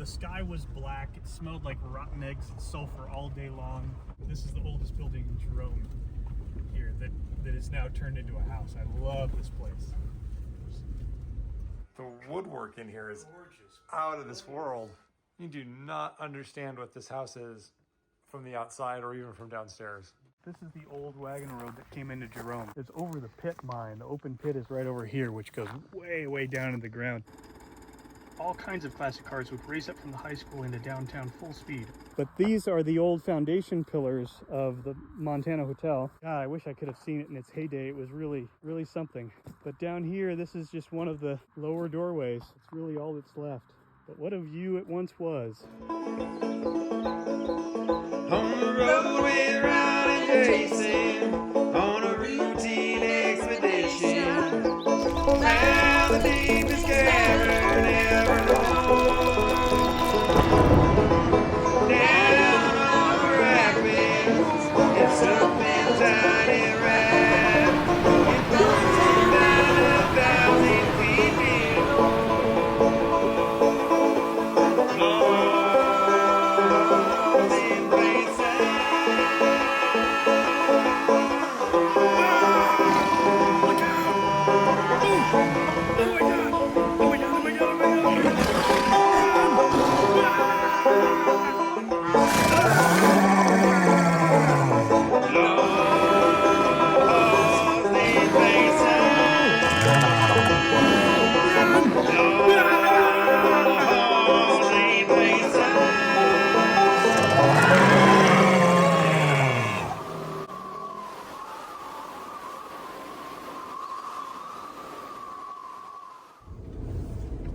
sky was black. It smelled like rotten eggs and sulfur all day long. This is the oldest building in Jerome here that is now turned into a house. I love this place. The woodwork in here is out of this world. You do not understand what this house is from the outside or even from downstairs. This is the old wagon road that came into Jerome. It's over the pit mine. The open pit is right over here, which goes way, way down in the ground. All kinds of classic cars would race up from the high school into downtown full speed. But these are the old foundation pillars of the Montana Hotel. God, I wish I could have seen it in its heyday. It was really, really something. But down here, this is just one of the lower doorways. It's really all that's left. But what a view it once was. On the road with Ron and Jason, on a routine expedition, down the deepest cavern ever known, down on the rapids, it's something tiny rat, it goes down 1,000 feet below.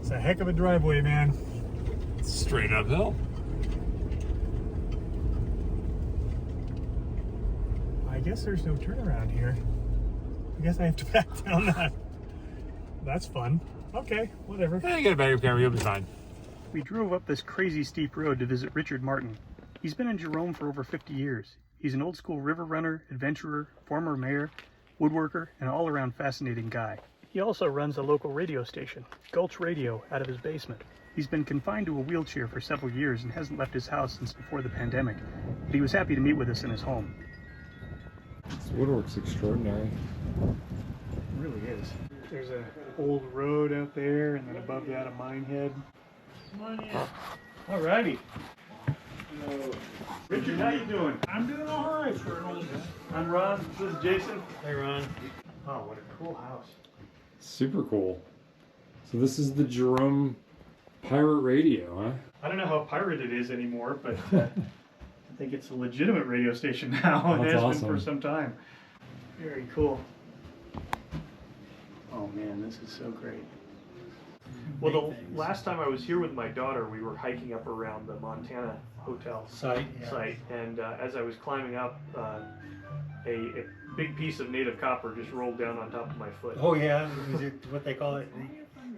It's a heck of a driveway, man. Straight uphill. I guess there's no turnaround here. I guess I have to back down that. That's fun. Okay, whatever. Yeah, you get a backup camera, you'll be fine. We drove up this crazy steep road to visit Richard Martin. He's been in Jerome for over 50 years. He's an old school river runner, adventurer, former mayor, woodworker, and all-around fascinating guy. He also runs a local radio station, Gulch Radio, out of his basement. He's been confined to a wheelchair for several years and hasn't left his house since before the pandemic, but he was happy to meet with us in his home. This woodwork's extraordinary. It really is. There's an old road out there, and then above that a mine head. Come on in. Alrighty. Hello. Richard, how you doing? I'm doing all right for an old guy. I'm Ron. This is Jason. Hey, Ron. Oh, what a cool house. Super cool. So this is the Jerome Pirate Radio, huh? I don't know how pirate it is anymore, but I think it's a legitimate radio station now. It has been for some time. Very cool. Oh man, this is so great. Well, the last time I was here with my daughter, we were hiking up around the Montana Hotel Site. and as I was climbing up, a big piece of native copper just rolled down on top of my foot. Oh yeah, is it what they call it?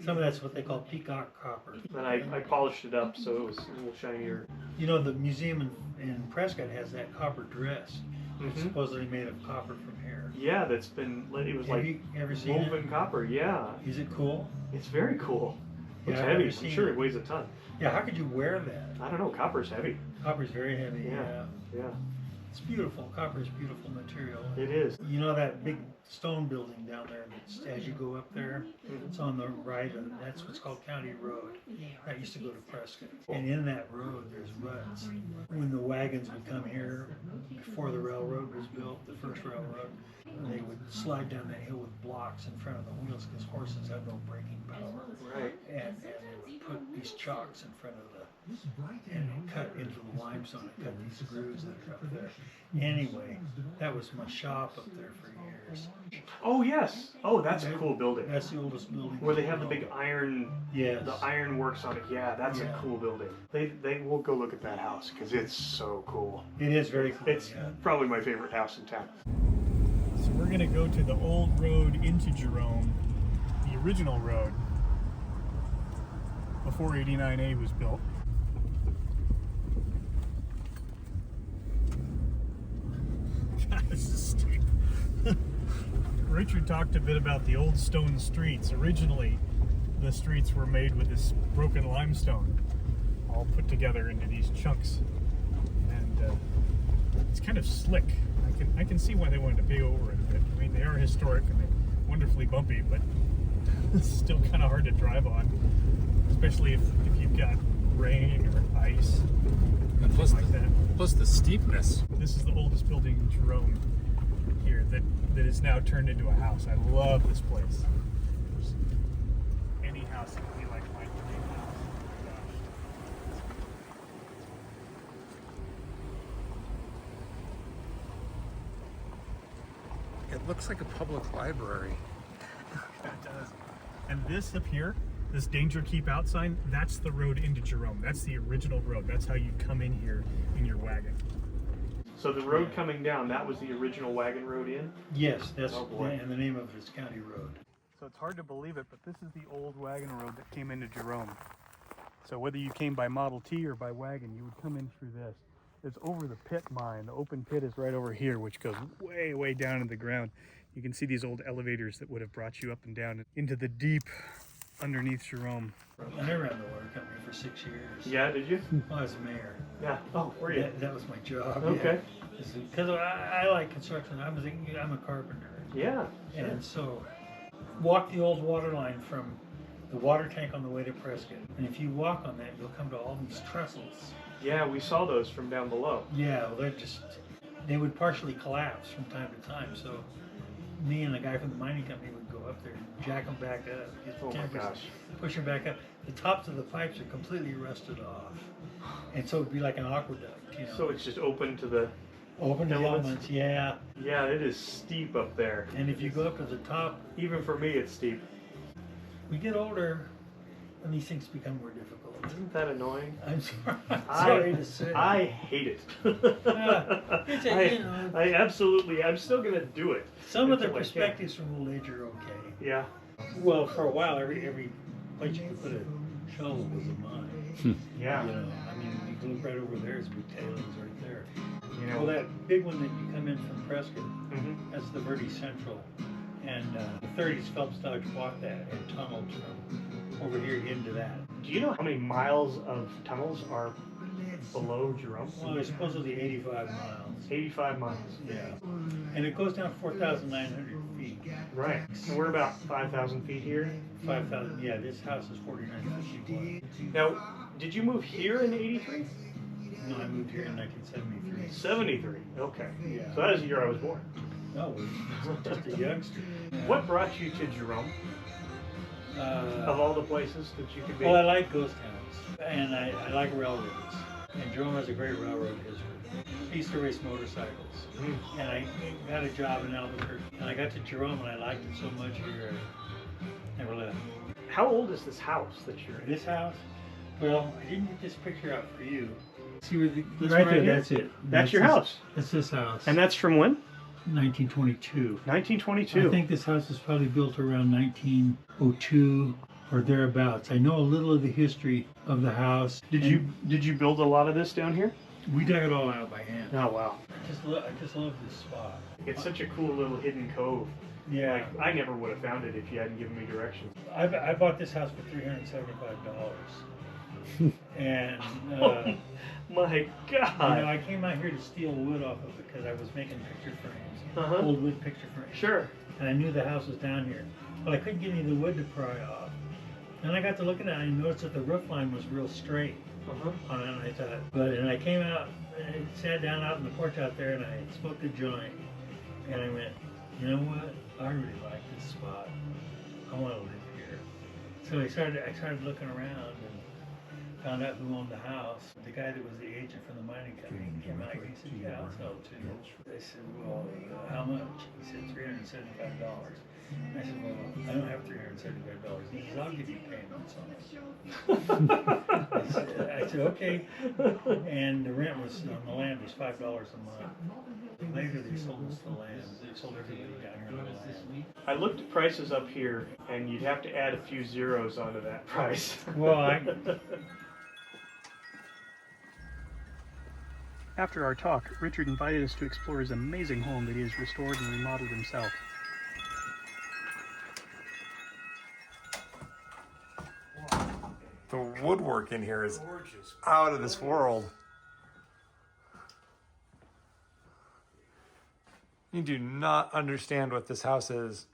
Some of that's what they call peacock copper. And I polished it up so it was a little shinier. You know, the museum in Prescott has that copper dress. It's Mhm. supposedly made of copper from hair. Yeah, it was Have like you ever seen woven it? copper, yeah. Is it cool? It's very cool. It's Yeah, I've heavy, never I'm seen sure it. it weighs a ton. Yeah, how could you wear that? I don't know, copper's heavy. Copper's very heavy, yeah. Yeah, It's beautiful. Copper's beautiful material. it is. You know that big stone building down there that's, as you go up there, it's on the right, and that's what's called County Road. That used to go to Prescott. And in that road, there's ruts. When the wagons would come here, before the railroad was built, the first railroad, they would slide down that hill with blocks in front of the wheels because horses have no braking power. Right. And they would put these chocks in front of the, and cut into the limestone and cut these grooves that are up there. Anyway, that was my shop up there for years. Oh yes. Oh, that's a cool building. That's the oldest building. Where they have the big iron, Yes. the iron works on it. Yeah, that's a Yeah. cool building. They will go look at that house because it's so cool. It is very cool. It's yeah. probably my favorite house in town. So we're gonna go to the old road into Jerome, the original road before 89A was built. God, this is steep. Richard talked a bit about the old stone streets. Originally, the streets were made with this broken limestone, all together into these chunks, and it's kind of slick. I can see why they wanted to pay over it a bit. I mean, they are historic and they're wonderfully bumpy, but it's still kind of hard to drive on, especially if you've got rain or ice. And plus, like that. Plus the steepness. This is the oldest building in Jerome here that is now turned into a house. I love this place. There's any house that would be like my dream house. Oh my gosh. It looks like a public library. It does. And this up here, this danger keep out sign, that's the road into Jerome. That's the original road. That's how you come in here in your wagon. So the road coming down, that was the original wagon road in? Yes, that's Oh, boy. and the name of it is County Road. So it's hard to believe it, but this is the old wagon road that came into Jerome. So whether you came by Model T or by wagon, you would come in through this. It's over the pit mine. The open pit is right over here, which goes way, way down in the ground. You can see these old elevators that would have brought you up and down into the deep underneath Jerome. I ran the water company for 6 years. Yeah, did you? Well, I was mayor. Yeah. Oh, were you? That was my job. Okay. Because I like construction. I'm a carpenter. Yeah. And so, walk the old water line from the water tank on the way to Prescott. And if you walk on that, you'll come to all these trestles. Yeah, we saw those from down below. Yeah, well, they would partially collapse from time to time. So, me and the guy from the mining company would go up there and jack them back up. Get the Oh my timbers, gosh. push them back up. The tops of the pipes are completely rusted off. And so it'd be like an aqueduct, you know. So it's just open to the... Open to the elements? elements, yeah. Yeah, it is steep up there. And if you go up to the top, Even for me, it's steep. we get older and these things become more difficult. Isn't that annoying? I'm sorry to say. I hate it. It's a, you know, I'm still gonna do it. some of the until I can. perspectives from old age are okay. Yeah. Well, for a while, every place you could put a shovel was a mine. Yeah. You know, I mean, you can look right over there, it's big tailings right there. You Well, know. that big one that you come in from Prescott, Mhm. that's the Verde Central. And the 30s, Phelps Dodge bought that and tunneled from over here into that. Do you know how many miles of tunnels are below Jerome? Well, there's supposedly 85 miles. 85 miles. Yeah. And it goes down 4,900 feet. Right. And we're about 5,000 feet here. 5,000, yeah, this house is 4,950 wide. Now, did you move here in '83? No, I moved here in 1973. 73. Okay. Yeah. So that is the year I was born. No, just a youngster. What brought you to Jerome? Of all the places that you could be? Well, I like ghost towns, and I like railroads. And Jerome has a great railroad history. I used to race motorcycles, and I got a job in Albuquerque. And I got to Jerome, and I liked it so much here, I never left. How old is this house that you're in? This house, well, I didn't get this picture out for you. See where this right right there, here? that's it. That's your house. That's this house. And that's from when? 1922. 1922. I think this house was probably built around 1902 or thereabouts. I know a little of the history of the house. Did you build a lot of this down here? We dug it all out by hand. Oh wow. I just love this spot. It's such a cool little hidden cove. Yeah. Like I never would have found it if you hadn't given me directions. I bought this house for $375. And Oh my God. you know, I came out here to steal wood off of it because I was making picture frames, old wood picture frames. Sure. And I knew the house was down here, but I couldn't get any of the wood to pry off. And I got to looking at it and I noticed that the roof line was real straight on it. And I thought, and I came out and I sat down out in the porch out there and I smoked a joint. And I went, you know what? I really like this spot. I want to live here. So I started looking around and found out who owned the house. The guy that was the agent for the mining company came out and he said, yeah, I'll sell it to you. I said, well, how much? He said, $375. I said, well, I don't have $375. He says, I'll give you payments on it. I said, okay. And the rent was on the land was $5 a month. Later they sold us the land. They sold everybody down here on the land. I looked at prices up here, and you'd have to add a few zeros onto that price. Well, After our talk, Richard invited us to explore his amazing home that he has restored and remodeled himself. The woodwork in here is out of this world. You do not understand what this house is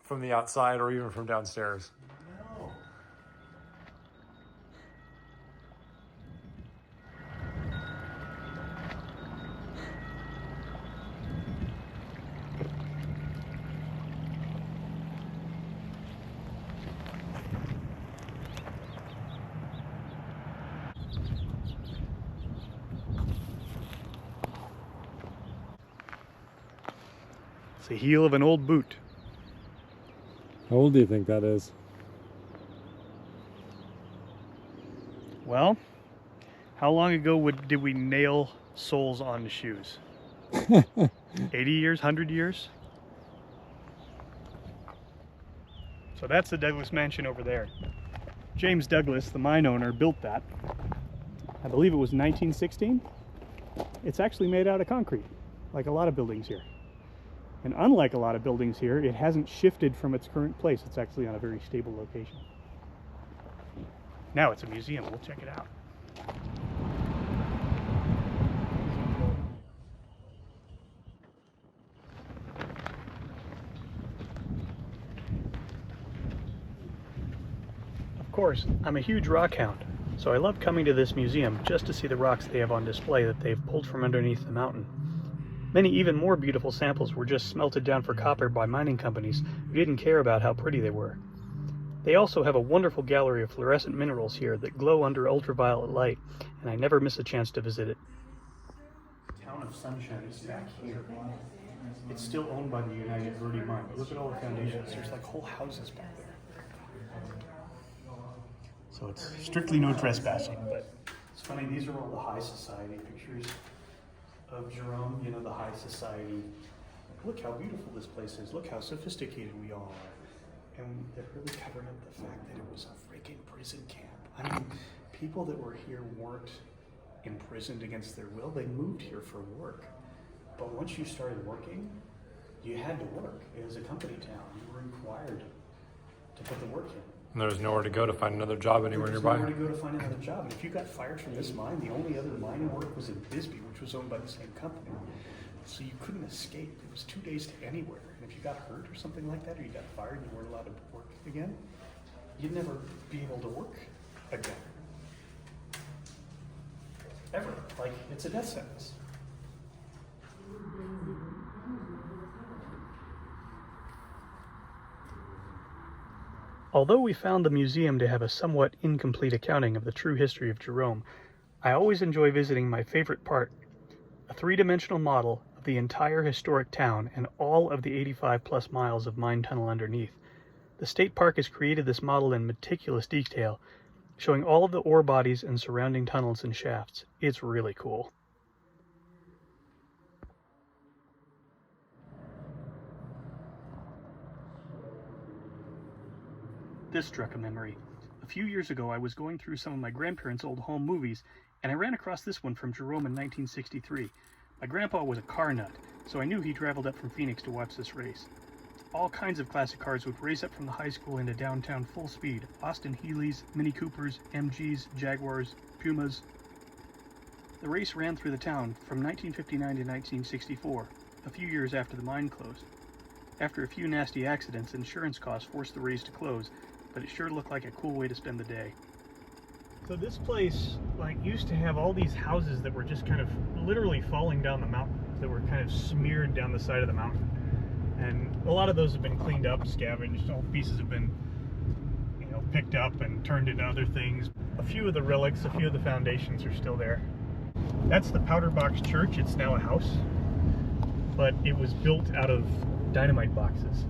from the outside or even from downstairs. It's the heel of an old boot. How old do you think that is? Well, how long ago did we nail soles on shoes? 80 years, 100 years? So that's the Douglas Mansion over there. James Douglas, the mine owner, built that. I believe it was 1916. It's actually made out of concrete, like a lot of buildings here. And unlike a lot of buildings here, it hasn't shifted from its current place. It's actually on a very stable location. Now it's a museum. We'll check it out. Of course, I'm a huge rock hound, so I love coming to this museum just to see the rocks they have on display that they've pulled from underneath the mountain. Many even more beautiful samples were just smelted down for copper by mining companies who didn't care about how pretty they were. They also have a wonderful gallery of fluorescent minerals here that glow under ultraviolet light, and I never miss a chance to visit it. The town of Sunshine is back here. It's still owned by the United Verde Mine. Look at all the foundations. There's like whole houses back there. So it's strictly no trespassing, but it's funny, these are all the high society pictures of Jerome, you know, the high society. Look how beautiful this place is. Look how sophisticated we all are. And they're really covering up the fact that it was a freaking prison camp. I mean, people that were here weren't imprisoned against their will. They moved here for work. But once you started working, you had to work. It was a company town. You were required to put the work in. And there was nowhere to go to find another job anywhere nearby. There was nowhere to go to find another job. And if you got fired from this mine, the only other mining work was in Bisbee, which was owned by the same company. So you couldn't escape. It was 2 days to anywhere. And if you got hurt or something like that, or you got fired and you weren't allowed to work again, you'd never be able to work again. Ever. Like, it's a death sentence. Although we found the museum to have a somewhat incomplete accounting of the true history of Jerome, I always enjoy visiting my favorite part, a three-dimensional model of the entire historic town and all of the 85 plus miles of mine tunnel underneath. The state park has created this model in meticulous detail, showing all of the ore bodies and surrounding tunnels and shafts. It's really cool. This struck a memory. A few years ago, I was going through some of my grandparents' old home movies, and I ran across this one from Jerome in 1963. My grandpa was a car nut, so I knew he traveled up from Phoenix to watch this race. All kinds of classic cars would race up from the high school into downtown full speed. Austin Healey's, Mini Coopers, MGs, Jaguars, Pumas. The race ran through the town from 1959 to 1964, a few years after the mine closed. After a few nasty accidents, insurance costs forced the race to close, but it sure looked like a cool way to spend the day. So this place used to have all these houses that were just kind of literally falling down the mountain, that were kind of smeared down the side of the mountain. And a lot of those have been cleaned up, scavenged, all the pieces have been, picked up and turned into other things. A few of the relics, a few of the foundations are still there. That's the Powder Box Church. It's now a house, but it was built out of dynamite boxes.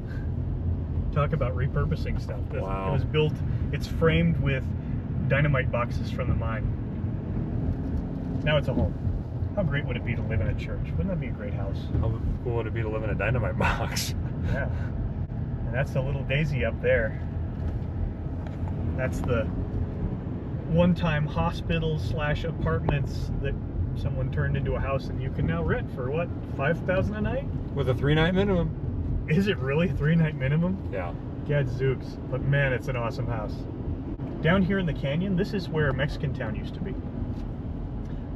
Talk about repurposing stuff. Wow. It was built, it's framed with dynamite boxes from the mine. Now it's a home. How great would it be to live in a church? Wouldn't that be a great house? How cool would it be to live in a dynamite box? Yeah. And that's the little daisy up there. That's the one-time hospital / apartments that someone turned into a house, and you can now rent for what, $5,000 a night? With a 3-night minimum. Is it really a 3-night minimum? Yeah. Gadzooks. But man, it's an awesome house. Down here in the canyon, this is where Mexican town used to be.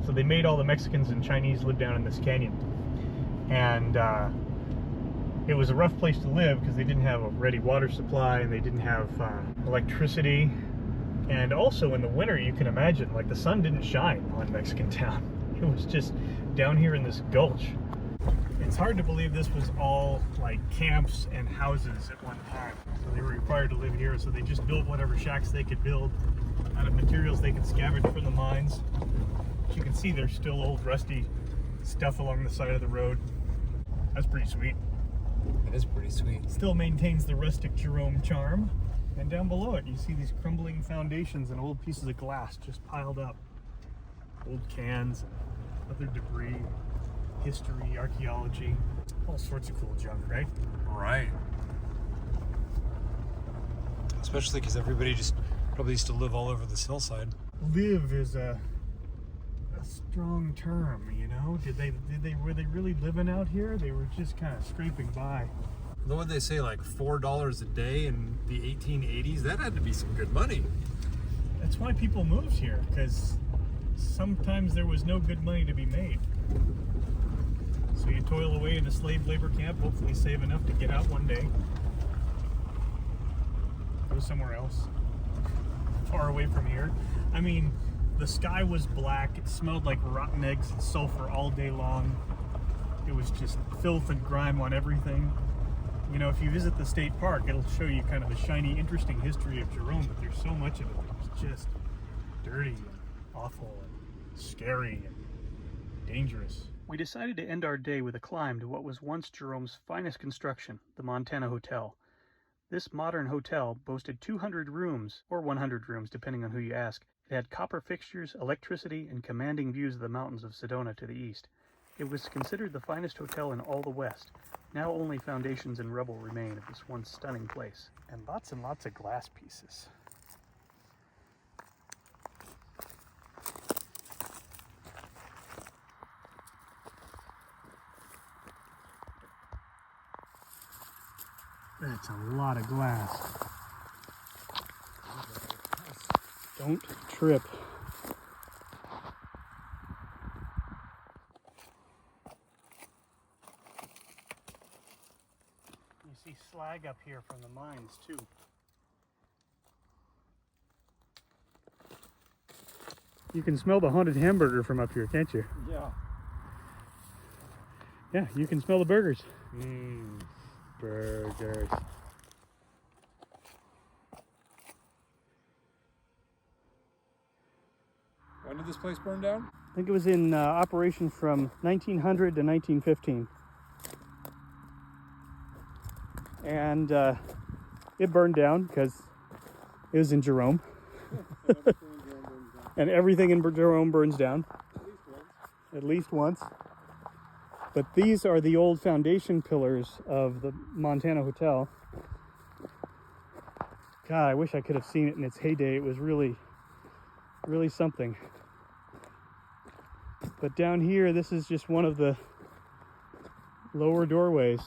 So they made all the Mexicans and Chinese live down in this canyon. And it was a rough place to live because they didn't have a ready water supply and they didn't have electricity. And also in the winter, you can imagine, like the sun didn't shine on Mexican town. It was just down here in this gulch. It's hard to believe this was all like camps and houses at one time. So they were required to live here, so they just built whatever shacks they could build out of materials they could scavenge from the mines. As you can see, there's still old rusty stuff along the side of the road. That's pretty sweet. It is pretty sweet. Still maintains the rustic Jerome charm. And down below it, you see these crumbling foundations and old pieces of glass just piled up. Old cans, other debris, history, archaeology, all sorts of cool junk, right? Right. Especially because everybody just probably used to live all over this hillside. Live is a strong term, you know? Were they really living out here? They were just kind of scraping by. What would they say, like $4 a day in the 1880s? That had to be some good money. That's why people moved here, because sometimes there was no good money to be made. So you toil away in a slave labor camp, hopefully save enough to get out one day. Go somewhere else, far away from here. I mean, the sky was black, it smelled like rotten eggs and sulfur all day long. It was just filth and grime on everything. You know, if you visit the state park, it'll show you kind of the shiny, interesting history of Jerome, but there's so much of it that's just dirty and awful and scary and dangerous. We decided to end our day with a climb to what was once Jerome's finest construction, the Montana Hotel. This modern hotel boasted 200 rooms, or 100 rooms, depending on who you ask. It had copper fixtures, electricity, and commanding views of the mountains of Sedona to the east. It was considered the finest hotel in all the West. Now only foundations and rubble remain of this once stunning place. And lots of glass pieces. That's a lot of glass. Don't trip. You see slag up here from the mines too. You can smell the haunted hamburger from up here, can't you? Yeah. Yeah, you can smell the burgers. Burgers. When did this place burn down? I think it was in operation from 1900 to 1915. And it burned down because it was in Jerome. And everything in Jerome burns down. At least once. But these are the old foundation pillars of the Montana Hotel. God, I wish I could have seen it in its heyday. It was really, really something. But down here, this is just one of the lower doorways.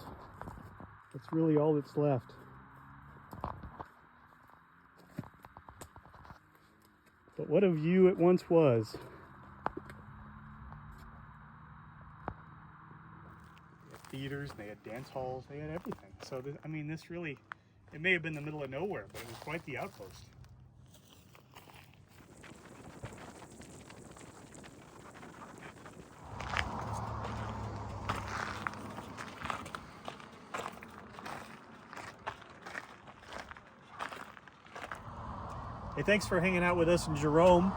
That's really all that's left. But what a view it once was. They had theaters, they had dance halls, they had everything. So, I mean, this really, it may have been the middle of nowhere, but it was quite the outpost. Hey, thanks for hanging out with us in Jerome.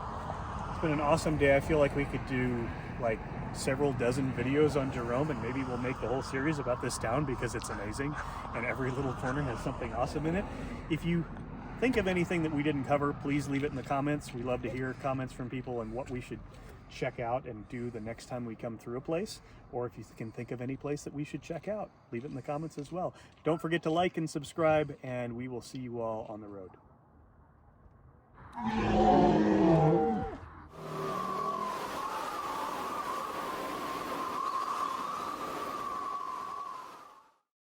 It's been an awesome day. I feel like we could do like several dozen videos on Jerome, and maybe we'll make the whole series about this town because it's amazing and every little corner has something awesome in it. If you think of anything that we didn't cover, please leave it in the comments. We love to hear comments from people and what we should check out and do the next time we come through a place. Or if you can think of any place that we should check out, leave it in the comments as well. Don't forget to like and subscribe, and we will see you all on the road.